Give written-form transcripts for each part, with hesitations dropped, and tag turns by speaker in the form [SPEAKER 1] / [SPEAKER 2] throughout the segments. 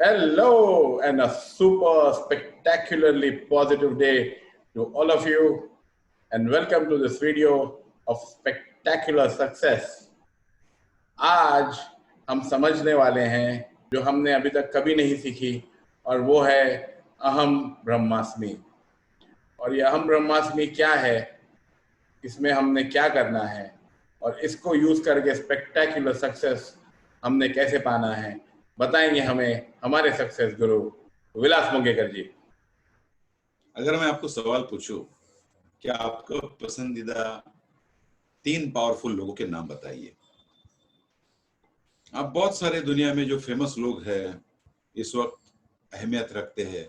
[SPEAKER 1] Hello and a super spectacularly positive day to all of you and welcome to this video of spectacular success. आज हम समझने वाले हैं जो हमने अभी तक कभी नहीं सीखी और वो है अहम ब्रह्मास्मि। और ये अहम ब्रह्मास्मि क्या है, इसमें हमने क्या करना है और इसको यूज करके स्पेक्टेक्युलर सक्सेस हमने कैसे पाना है, बताएंगे हमें हमारे सक्सेस गुरु विलास मुंगेकर जी।
[SPEAKER 2] अगर मैं आपको सवाल पूछूं, क्या आपको पसंदीदा 3 पावरफुल लोगों के नाम बताइए। आप बहुत सारे दुनिया में जो फेमस लोग हैं, इस वक्त अहमियत रखते हैं,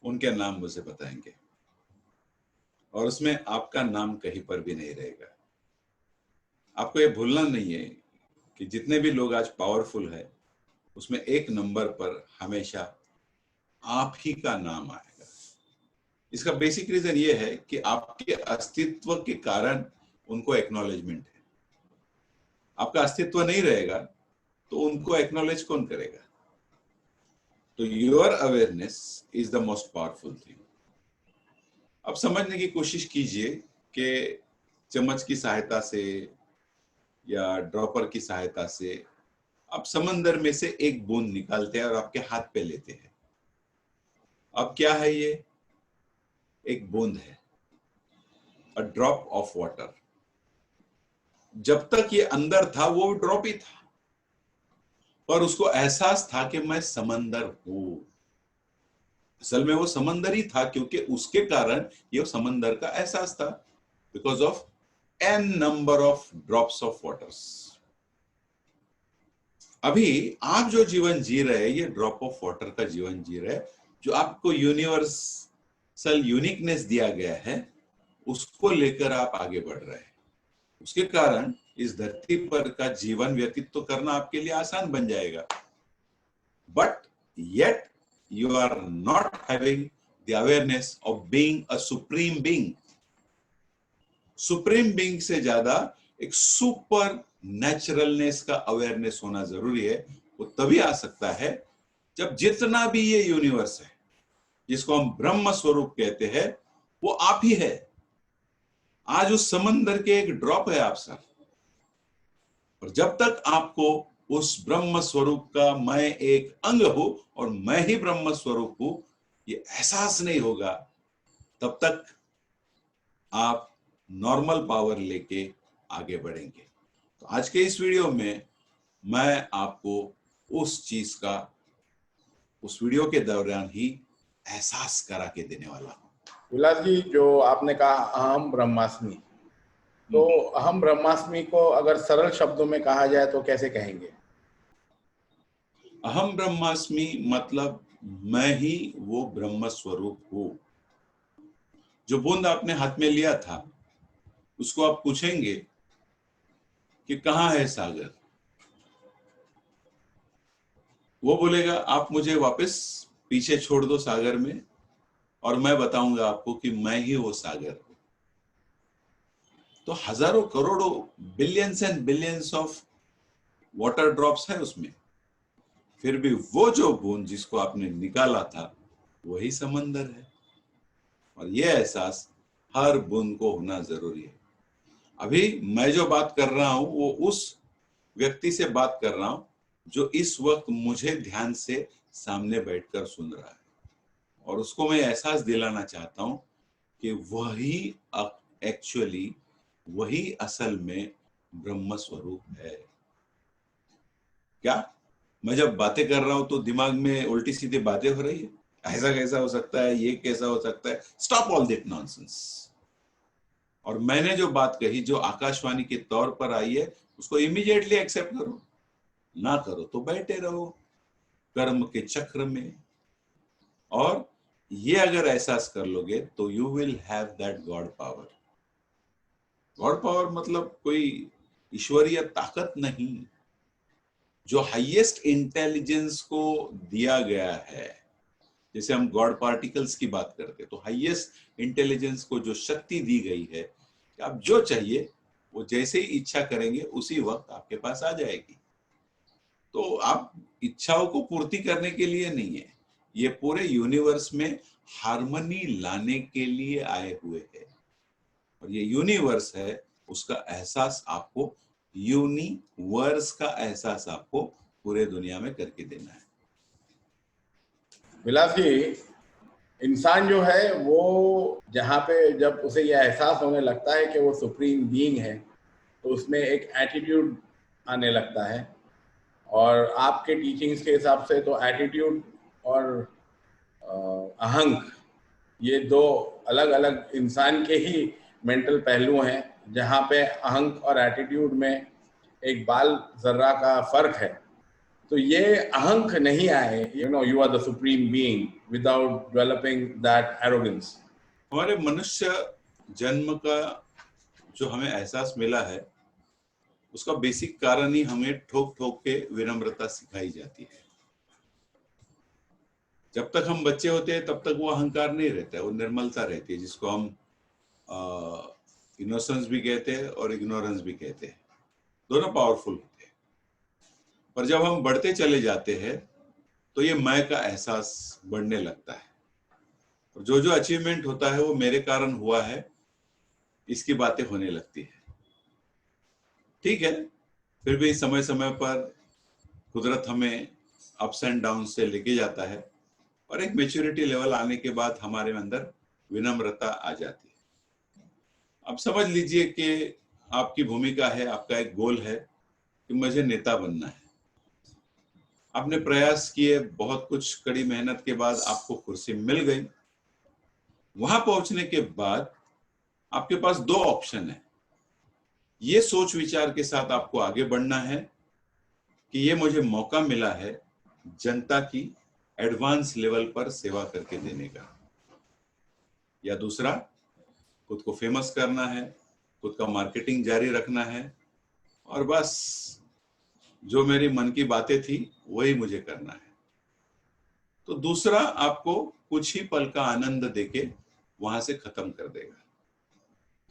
[SPEAKER 2] उनके नाम मुझे बताएंगे और उसमें आपका नाम कहीं पर भी नहीं रहेगा। आपको ये भूलना नहीं है कि जितने भी लोग आज पावरफुल है, उसमें एक नंबर पर हमेशा आप ही का नाम आएगा। इसका बेसिक रीजन ये है कि आपके अस्तित्व के कारण उनको एक्नॉलेजमेंट है। आपका अस्तित्व नहीं रहेगा तो उनको एक्नॉलेज कौन करेगा? तो your awareness is the most powerful thing. अब समझने की कोशिश कीजिए कि चम्मच की सहायता से या ड्रॉपर की सहायता से आप समंदर में से एक बूंद निकालते हैं और आपके हाथ पे लेते हैं। अब क्या है ये? एक बूंद है, अ ड्रॉप ऑफ वाटर। जब तक ये अंदर था वो ड्रॉप ही था, पर उसको एहसास था कि मैं समंदर हूं। असल में वो समंदर ही था क्योंकि उसके कारण ये समंदर का एहसास था, because of n number of drops of waters. अभी आप जो जीवन जी रहे हैं, ये ड्रॉप ऑफ वाटर का जीवन जी रहे हैं, जो आपको यूनिवर्सल यूनिकनेस दिया गया है, उसको लेकर आप आगे बढ़ रहे हैं। उसके कारण इस धरती पर का जीवन व्यतीत तो करना आपके लिए आसान बन जाएगा, but yet you are not having the awareness of being a supreme being. Supreme being से ज्यादा एक सुपर नेचुरलनेस का अवेयरनेस होना जरूरी है। वो तभी आ सकता है जब जितना भी ये यूनिवर्स है, जिसको हम ब्रह्म स्वरूप कहते हैं, वो आप ही है। आज उस समंदर के एक ड्रॉप है आप सर, और जब तक आपको उस ब्रह्म स्वरूप का मैं एक अंग हूं और मैं ही ब्रह्म स्वरूप हूं ये एहसास नहीं होगा, तब तक आप नॉर्मल पावर लेके आगे बढ़ेंगे। तो आज के इस वीडियो में मैं आपको उस चीज का उस वीडियो के दौरान ही एहसास करा के देने वाला हूं।
[SPEAKER 1] विलास जी, जो आपने कहा अहम ब्रह्मास्मि, तो अहम ब्रह्मास्मि को अगर सरल शब्दों में कहा जाए तो कैसे कहेंगे?
[SPEAKER 2] अहम ब्रह्मास्मि मतलब मैं ही वो ब्रह्म स्वरूप हूं। जो बूंद आपने हाथ में लिया था, उसको आप पूछेंगे कि कहां है सागर, वो बोलेगा आप मुझे वापस पीछे छोड़ दो सागर में और मैं बताऊंगा आपको कि मैं ही वो सागर हूं। तो हजारों करोड़ों billions and billions of water drops है उसमें, फिर भी वो जो बूंद जिसको आपने निकाला था वही समंदर है। और ये एहसास हर बूंद को होना जरूरी है। अभी मैं जो बात कर रहा हूं वो उस व्यक्ति से बात कर रहा हूं जो इस वक्त मुझे ध्यान से सामने बैठकर सुन रहा है, और उसको मैं एहसास दिलाना चाहता हूं कि वही एक्चुअली वही असल में ब्रह्म स्वरूप है। क्या मैं जब बातें कर रहा हूं तो दिमाग में उल्टी सीधी बातें हो रही है? ऐसा कैसा हो सकता है, ये कैसा हो सकता है? Stop all that nonsense. और मैंने जो बात कही, जो आकाशवाणी के तौर पर आई है, उसको इमीडिएटली एक्सेप्ट करो। ना करो तो बैठे रहो कर्म के चक्र में। और ये अगर एहसास कर लोगे तो you will have that God power. God power मतलब कोई ईश्वरीय ताकत नहीं, जो हाईएस्ट इंटेलिजेंस को दिया गया है। जैसे हम गॉड पार्टिकल्स की बात करते हैं, तो हाईएस्ट इंटेलिजेंस को जो शक्ति दी गई है कि आप जो चाहिए वो जैसे ही इच्छा करेंगे उसी वक्त आपके पास आ जाएगी। तो आप इच्छाओं को पूर्ति करने के लिए नहीं है, ये पूरे यूनिवर्स में हार्मनी लाने के लिए आए हुए हैं। और ये यूनिवर्स है, उसका एहसास आपको, यूनिवर्स का एहसास आपको पूरे दुनिया में करके देना है।
[SPEAKER 1] विलास जी, इंसान जो है वो जहाँ पे जब उसे यह एहसास होने लगता है कि वो सुप्रीम बीइंग है, तो उसमें एक एटीट्यूड आने लगता है। और आपके टीचिंग्स के हिसाब से तो एटीट्यूड और अहंक, ये दो अलग अलग इंसान के ही मेंटल पहलू हैं, जहाँ पे अहंक और एटीट्यूड में एक बाल जर्रा का फर्क है। तो ये अहंक नहीं आए, you are the supreme being, without developing that arrogance.
[SPEAKER 2] हमारे मनुष्य जन्म का जो हमें एहसास मिला है, उसका बेसिक कारण ही हमें ठोक ठोक के विनम्रता सिखाई जाती है। जब तक हम बच्चे होते हैं तब तक वो अहंकार नहीं रहता है, वो निर्मलता रहती है, जिसको हम इनोसेंस भी कहते हैं और इग्नोरेंस भी कहते हैं। दोनों पावरफुल होते हैं। पर जब हम बढ़ते चले जाते हैं तो ये मैं का एहसास बढ़ने लगता है, और जो जो अचीवमेंट होता है वो मेरे कारण हुआ है, इसकी बातें होने लगती है। ठीक है, फिर भी समय समय पर कुदरत हमें अप्स एंड डाउन से लेके जाता है, और एक मैच्योरिटी लेवल आने के बाद हमारे अंदर विनम्रता आ जाती है। अब समझ लीजिए कि आपकी भूमिका है, आपका एक गोल है कि मुझे नेता बनना है। आपने प्रयास किए, बहुत कुछ कड़ी मेहनत के बाद आपको कुर्सी मिल गई। वहां पहुंचने के बाद आपके पास दो ऑप्शन है। ये सोच विचार के साथ आपको आगे बढ़ना है कि ये मुझे मौका मिला है जनता की एडवांस लेवल पर सेवा करके देने का, या दूसरा खुद को फेमस करना है, खुद का मार्केटिंग जारी रखना है, और बस जो मेरी मन की बातें थी वही मुझे करना है। तो दूसरा आपको कुछ ही पल का आनंद देके वहां से खत्म कर देगा।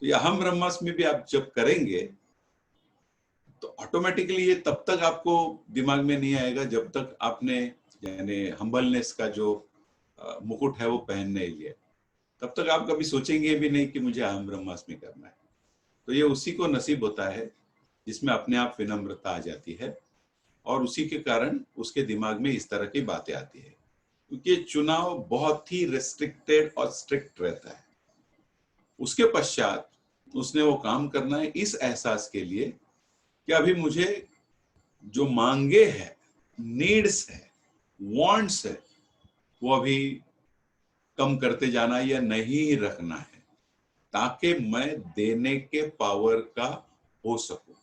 [SPEAKER 2] तो ये अहम ब्रह्मास्मि भी आप जब करेंगे तो ऑटोमेटिकली ये तब तक आपको दिमाग में नहीं आएगा जब तक आपने, यानी हम्बलनेस का जो मुकुट है वो पहन नहीं लिया। तब तक आप कभी सोचेंगे भी नहीं कि मुझे अहम ब्रह्मास्मि करना है। तो ये उसी को नसीब होता है जिसमें अपने आप विनम्रता आ जाती है, और उसी के कारण उसके दिमाग में इस तरह की बातें आती है, क्योंकि चुनाव बहुत ही रेस्ट्रिक्टेड और स्ट्रिक्ट रहता है। उसके पश्चात उसने वो काम करना है इस एहसास के लिए कि अभी मुझे जो मांगे है, नीड्स है, वांट्स है, वो अभी कम करते जाना या नहीं रखना है, ताकि मैं देने के पावर का हो सकूं।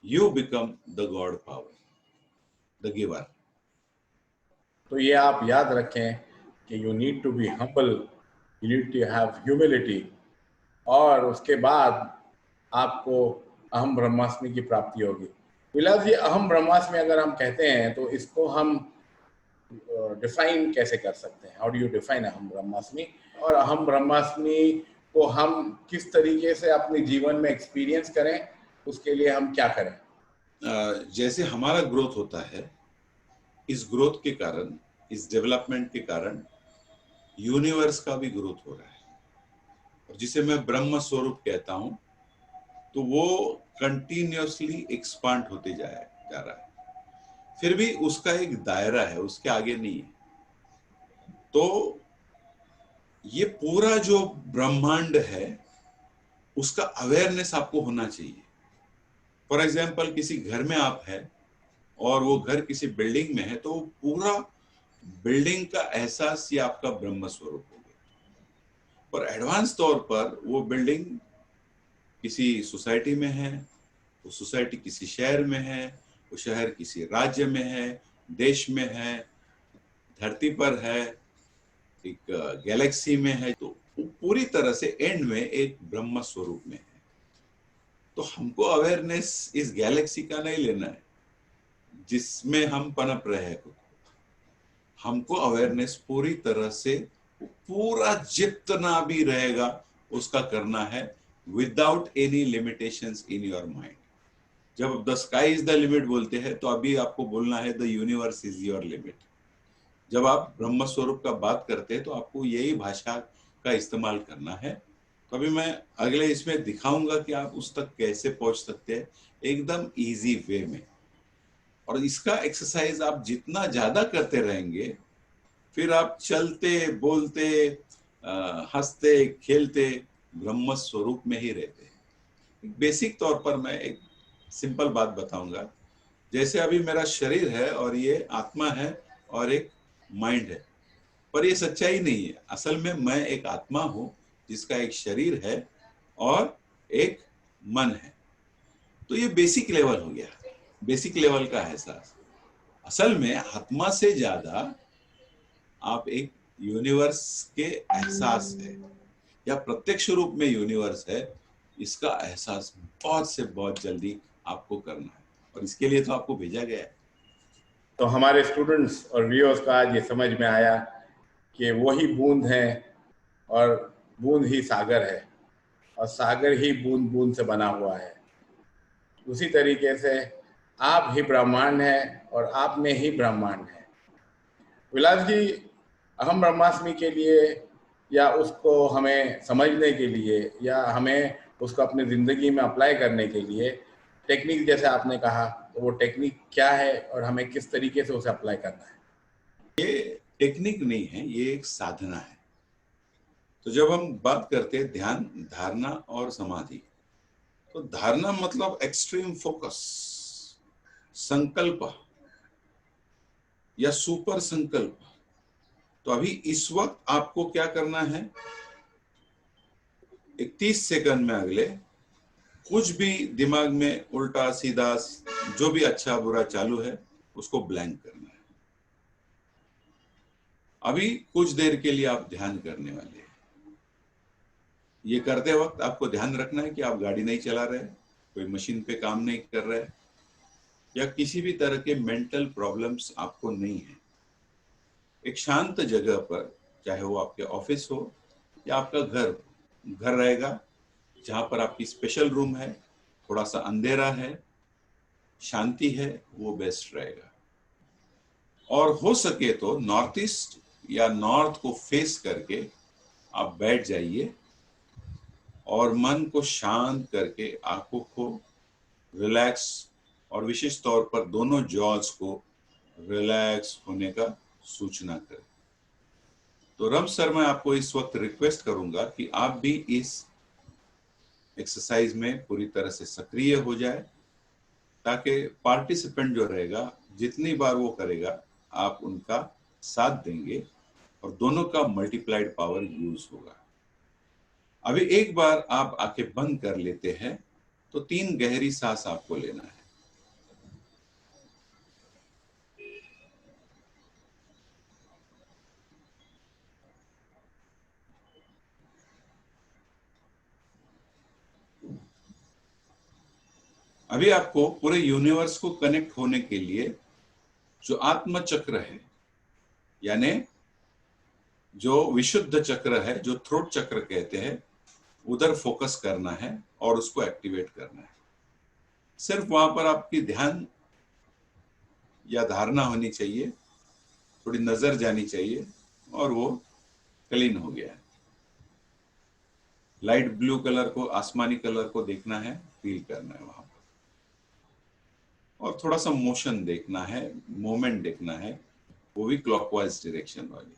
[SPEAKER 2] You become the god power, the giver.
[SPEAKER 1] तो ये आप याद रखें कि you need to be humble, you need to have humility, और उसके बाद आपको अहम ब्रह्मास्मि की प्राप्ति होगी। विलास जी, अहम ब्रह्मास्मि अगर हम कहते हैं तो इसको हम डिफाइन कैसे कर सकते हैं? हाउ डू यू डिफाइन अहम ब्रह्मास्मि? और अहम ब्रह्मास्मि को हम किस तरीके से अपने जीवन में एक्सपीरियंस करें, उसके लिए हम क्या करें?
[SPEAKER 2] जैसे हमारा ग्रोथ होता है, इस ग्रोथ के कारण, इस डेवलपमेंट के कारण यूनिवर्स का भी ग्रोथ हो रहा है, और जिसे मैं ब्रह्म स्वरूप कहता हूं, तो वो कंटिन्यूअसली एक्सपांड होते जा रहा है। फिर भी उसका एक दायरा है, उसके आगे नहीं है। तो ये पूरा जो ब्रह्मांड है उसका अवेयरनेस आपको होना चाहिए। फॉर एग्जाम्पल, किसी घर में आप है और वो घर किसी बिल्डिंग में है, तो पूरा बिल्डिंग का एहसास ये आपका ब्रह्म स्वरूप हो गया। और एडवांस तौर पर वो बिल्डिंग किसी सोसाइटी में है, वो सोसाइटी किसी शहर में है, वो शहर किसी राज्य में है, देश में है, धरती पर है, एक गैलेक्सी में है, तो पूरी तरह से एंड में एक ब्रह्म स्वरूप में है। तो हमको अवेयरनेस इस गैलेक्सी का नहीं लेना है जिसमें हम पनप रहे हैं। हमको अवेयरनेस पूरी तरह से पूरा जितना भी रहेगा उसका करना है, without any limitations in your mind. जब the sky is the limit बोलते हैं तो अभी आपको बोलना है the universe is your limit. जब आप ब्रह्म स्वरूप का बात करते हैं तो आपको यही भाषा का इस्तेमाल करना है। तो अभी मैं अगले इसमें दिखाऊंगा कि आप उस तक कैसे पहुंच सकते हैं एकदम इजी वे में। और इसका एक्सरसाइज आप जितना ज्यादा करते रहेंगे, फिर आप चलते बोलते हंसते खेलते ब्रह्म स्वरूप में ही रहते हैं। बेसिक तौर पर मैं एक सिंपल बात बताऊंगा। जैसे अभी मेरा शरीर है और ये आत्मा है और एक माइंड है, पर ये सच्चाई नहीं है। असल में मैं एक आत्मा हूं जिसका एक शरीर है और एक मन है। तो ये बेसिक लेवल हो गया, बेसिक लेवल का एहसास। असल में आत्मा से ज्यादा आप एक यूनिवर्स के एहसास है या प्रत्यक्ष रूप में यूनिवर्स है, इसका एहसास बहुत से बहुत जल्दी आपको करना है। और इसके लिए तो आपको भेजा गया है।
[SPEAKER 1] तो हमारे स्टूडेंट्स और व्यूअर्स को आज ये समझ में आया कि वही बूंद है और बूंद ही सागर है और सागर ही बूंद बूंद से बना हुआ है। उसी तरीके से आप ही ब्रह्मांड हैं और आप में ही ब्रह्मांड है। विलास जी, अहम ब्रह्मास्मि के लिए या उसको हमें समझने के लिए या हमें उसको अपनी ज़िंदगी में अप्लाई करने के लिए टेक्निक, जैसे आपने कहा, तो वो टेक्निक क्या है और हमें किस तरीके से उसे अप्लाई करना है?
[SPEAKER 2] ये टेक्निक नहीं है, ये एक साधना है। तो जब हम बात करते हैं ध्यान, धारणा और समाधि, तो धारणा मतलब एक्सट्रीम फोकस, संकल्प या सुपर संकल्प। तो अभी इस वक्त आपको क्या करना है, 31 सेकंड में अगले कुछ भी दिमाग में उल्टा सीधा जो भी अच्छा बुरा चालू है उसको ब्लैंक करना है। अभी कुछ देर के लिए आप ध्यान करने वाले हैं। ये करते वक्त आपको ध्यान रखना है कि आप गाड़ी नहीं चला रहे, कोई मशीन पे काम नहीं कर रहे या किसी भी तरह के मेंटल प्रॉब्लम्स आपको नहीं है। एक शांत जगह पर, चाहे वो आपके ऑफिस हो या आपका घर रहेगा, जहां पर आपकी स्पेशल रूम है, थोड़ा सा अंधेरा है, शांति है, वो बेस्ट रहेगा। और हो सके तो नॉर्थ ईस्ट या नॉर्थ को फेस करके आप बैठ जाइए और मन को शांत करके आंखों को रिलैक्स और विशेष तौर पर दोनों जॉज को रिलैक्स होने का सूचना करें। तो रम सर, मैं आपको इस वक्त रिक्वेस्ट करूंगा कि आप भी इस एक्सरसाइज में पूरी तरह से सक्रिय हो जाए, ताकि पार्टिसिपेंट जो रहेगा जितनी बार वो करेगा आप उनका साथ देंगे और दोनों का मल्टीप्लाइड पावर यूज होगा। अभी एक बार आप आंखें बंद कर लेते हैं तो 3 गहरी सांस आपको लेना है। अभी आपको पूरे यूनिवर्स को कनेक्ट होने के लिए जो आत्म चक्र है, यानी जो विशुद्ध चक्र है, जो थ्रोट चक्र कहते हैं, उधर फोकस करना है और उसको एक्टिवेट करना है। सिर्फ वहां पर आपकी ध्यान या धारणा होनी चाहिए, थोड़ी नजर जानी चाहिए और वो क्लीन हो गया है। लाइट ब्लू कलर को, आसमानी कलर को देखना है, फील करना है वहां पर, और थोड़ा सा मोशन देखना है, मोमेंट देखना है, वो भी क्लॉकवाइज डायरेक्शन वाली।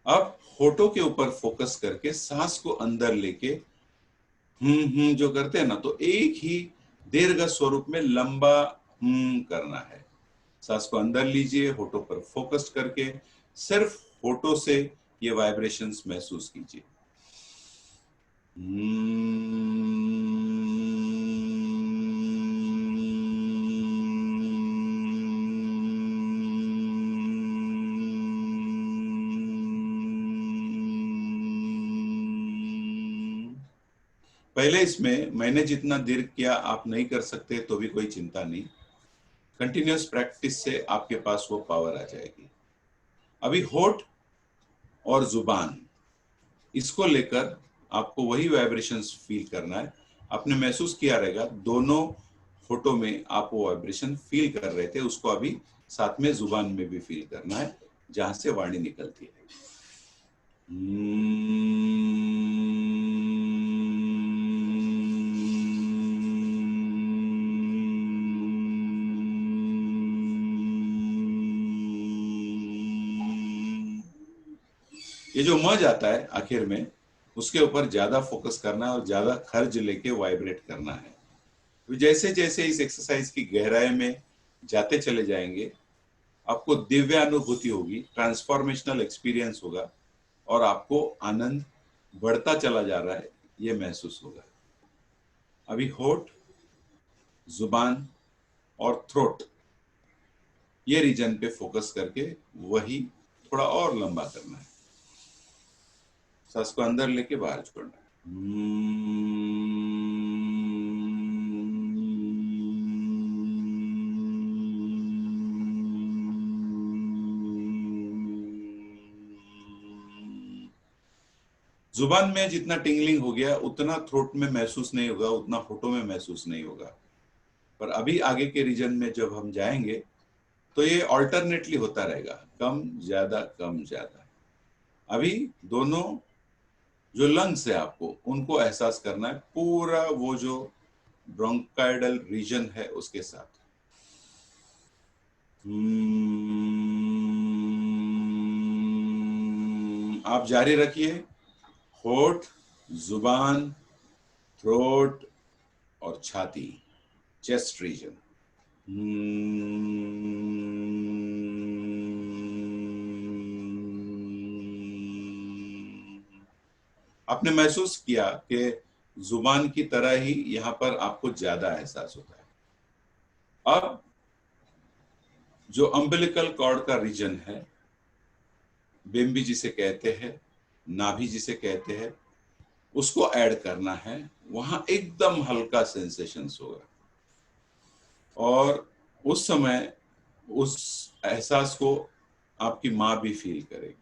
[SPEAKER 2] अब होठों के ऊपर फोकस करके सांस को अंदर लेके जो करते हैं ना, तो एक ही दीर्घ स्वरूप में लंबा करना है। सांस को अंदर लीजिए, होठों पर फोकस करके सिर्फ होठों से ये वाइब्रेशंस महसूस कीजिए। पहले इसमें मैंने जितना दीर्घ किया आप नहीं कर सकते तो भी कोई चिंता नहीं, कंटिन्यूअस प्रैक्टिस से आपके पास वो पावर आ जाएगी। अभी होठ और जुबान, इसको लेकर आपको वही वाइब्रेशंस फील करना है आपने महसूस किया रहेगा, दोनों फोटो में आप वो वाइब्रेशन फील कर रहे थे, उसको अभी साथ में जुबान में भी फील करना है जहां से वाणी निकलती है। ये जो म जाता है आखिर में, उसके ऊपर ज्यादा फोकस करना है और ज्यादा खर्च लेके वाइब्रेट करना है। तो जैसे जैसे इस एक्सरसाइज की गहराई में जाते चले जाएंगे, आपको दिव्य अनुभूति होगी, ट्रांसफॉर्मेशनल एक्सपीरियंस होगा और आपको आनंद बढ़ता चला जा रहा है ये महसूस होगा। अभी होठ, जुबान और थ्रोट, ये रीजन पे फोकस करके वही थोड़ा और लंबा करना है। सांस को अंदर लेके बाहर छोड़ना है। जुबान में जितना टिंगलिंग हो गया उतना थ्रोट में महसूस नहीं होगा, उतना होठों में महसूस नहीं होगा। पर अभी आगे के रीजन में जब हम जाएंगे तो ये ऑल्टरनेटली होता रहेगा, कम ज्यादा कम ज्यादा। अभी दोनों जो लंग्स है आपको उनको एहसास करना है, पूरा वो जो ब्रोंकाइडल रीजन है उसके साथ। आप जारी रखिए। होठ, जुबान, थ्रोट और छाती, चेस्ट रीजन। आपने महसूस किया कि जुबान की तरह ही यहां पर आपको ज्यादा एहसास होता है। अब जो अम्बिलिकल कॉर्ड का रीजन है, बिम्बी जिसे कहते हैं, नाभि जिसे कहते हैं, उसको ऐड करना है। वहां एकदम हल्का सेंसेशंस होगा और उस समय उस एहसास को आपकी माँ भी फील करेगी।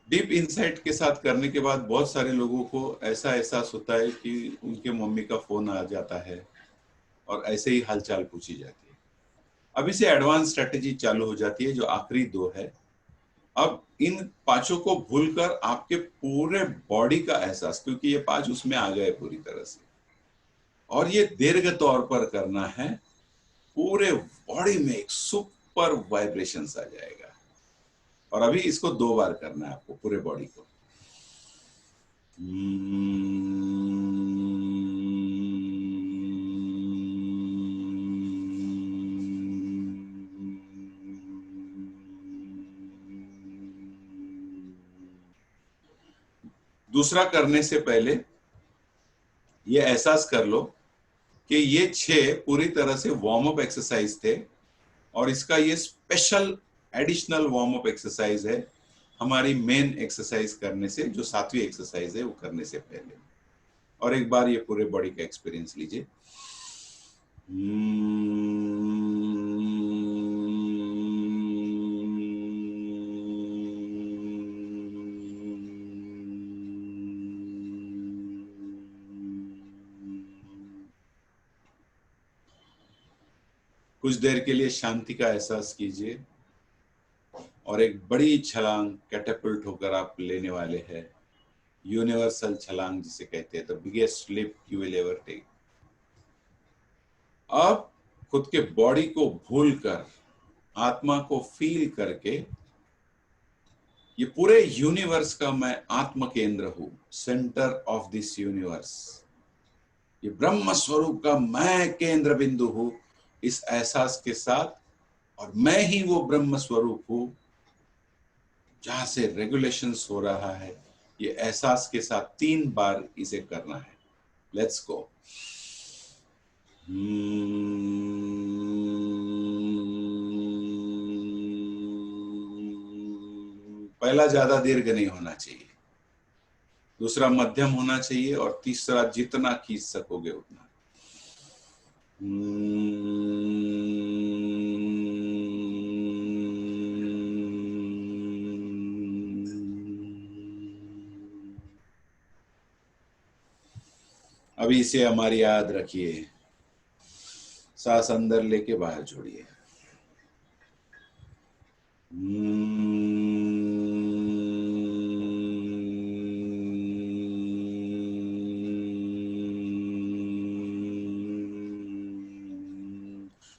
[SPEAKER 2] डीप इंसाइट के साथ करने के बाद बहुत सारे लोगों को ऐसा एहसास होता है कि उनके मम्मी का फोन आ जाता है और ऐसे ही हालचाल पूछी जाती है। अभी से एडवांस स्ट्रेटेजी चालू हो जाती है, जो आखिरी दो है। अब इन पांचों को भूलकर आपके पूरे बॉडी का एहसास, क्योंकि ये पांच उसमें आ गए पूरी तरह से, और ये दीर्घ तौर पर करना है। पूरे बॉडी में एक सुपर वाइब्रेशंस आ जाएगा और अभी इसको 2 बार करना है आपको पूरे बॉडी को। दूसरा करने से पहले ये एहसास कर लो कि ये 6 पूरी तरह से वार्म अप एक्सरसाइज थे और इसका ये special additional warm up exercise है हमारी मेन एक्सरसाइज करने से, जो 7वीं एक्सरसाइज है वो करने से पहले। और एक बार ये पूरे बॉडी का एक्सपीरियंस लीजिए। कुछ देर के लिए शांति का एहसास कीजिए और एक बड़ी छलांग कैटापल्ट होकर आप लेने वाले हैं। यूनिवर्सल छलांग जिसे कहते हैं, the biggest leap you will ever take. अब खुद के बॉडी को भूलकर, आत्मा को फील करके, ये पूरे यूनिवर्स का मैं आत्म केंद्र हूं, सेंटर ऑफ दिस यूनिवर्स, ये ब्रह्म स्वरूप का मैं केंद्र बिंदु हूं, इस एहसास के साथ। और मैं ही वो ब्रह्म स्वरूप हूं जहां से रेगुलेशंस हो रहा है। ये एहसास के साथ 3 बार इसे करना है। Let's go. पहला ज्यादा दीर्घ नहीं होना चाहिए, दूसरा मध्यम होना चाहिए, और तीसरा जितना खींच सकोगे उतना। अभी इसे हमारी याद रखिए, सांस अंदर लेके बाहर छोड़िए।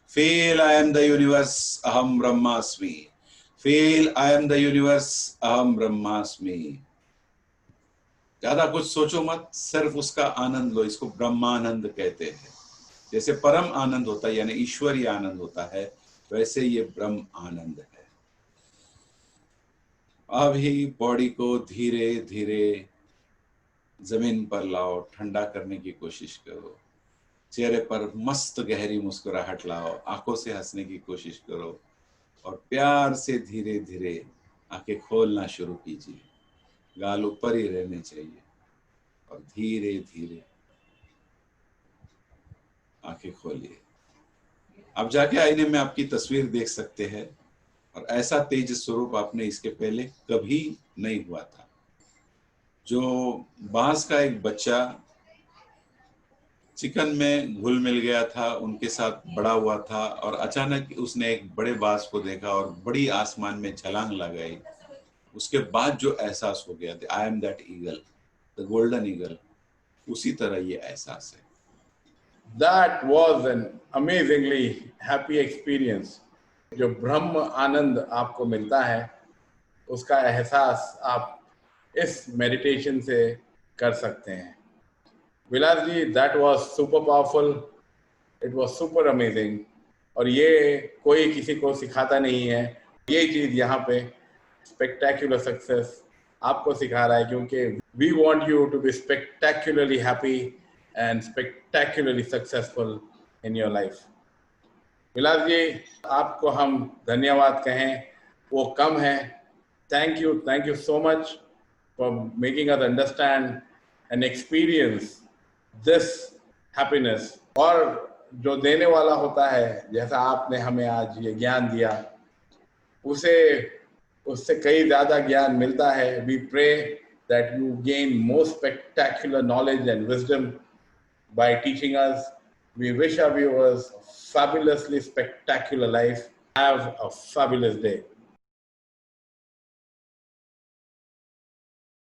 [SPEAKER 2] Feel I am the universe, aham brahmasmi. Feel I am the universe, aham brahmasmi. ज्यादा कुछ सोचो मत, सिर्फ उसका आनंद लो। इसको ब्रह्मानंद कहते हैं। जैसे परम आनंद होता है यानी ईश्वरीय आनंद होता है, वैसे ये ब्रह्म आनंद है। अभी बॉडी को धीरे धीरे जमीन पर लाओ, ठंडा करने की कोशिश करो। चेहरे पर मस्त गहरी मुस्कुराहट लाओ, आंखों से हंसने की कोशिश करो, और प्यार से धीरे धीरे आंखें खोलना शुरू कीजिए। गाल ऊपर ही रहने चाहिए, और धीरे धीरे आंखें खोलिए। अब जाके आईने में आपकी तस्वीर देख सकते हैं, और ऐसा तेज स्वरूप आपने इसके पहले कभी नहीं हुआ था। जो बांस का एक बच्चा चिकन में घुल मिल गया था, उनके साथ बड़ा हुआ था, और अचानक उसने एक बड़े बांस को देखा और बड़ी आसमान में छलांग लगाई। उसके बाद जो एहसास हो गया, I am that eagle, the golden eagle, उसी तरह ये एहसास है।
[SPEAKER 1] That was an amazingly happy experience. जो ब्रह्म आनंद आपको मिलता है, उसका एहसास आप इस मेडिटेशन से कर सकते हैं। विलास जी, that was super powerful. It was super amazing. और ये कोई किसी को सिखाता नहीं है। ये चीज़ यहाँ पे स्पेक्टेक्युलर सक्सेस आपको सिखा रहा है, क्योंकि we want you to be spectacularly happy and spectacularly successful in your life. विलास जी, आपको हम धन्यवाद कहें वो कम है। Thank you so much for making us understand and experience this happiness. और जो देने वाला होता है, जैसा आपने हमें आज ये ज्ञान दिया, उससे कई ज़्यादा ज्ञान मिलता है। We pray that you gain more spectacular knowledge and wisdom by teaching us. We wish our viewers a fabulously spectacular life. Have a fabulous day.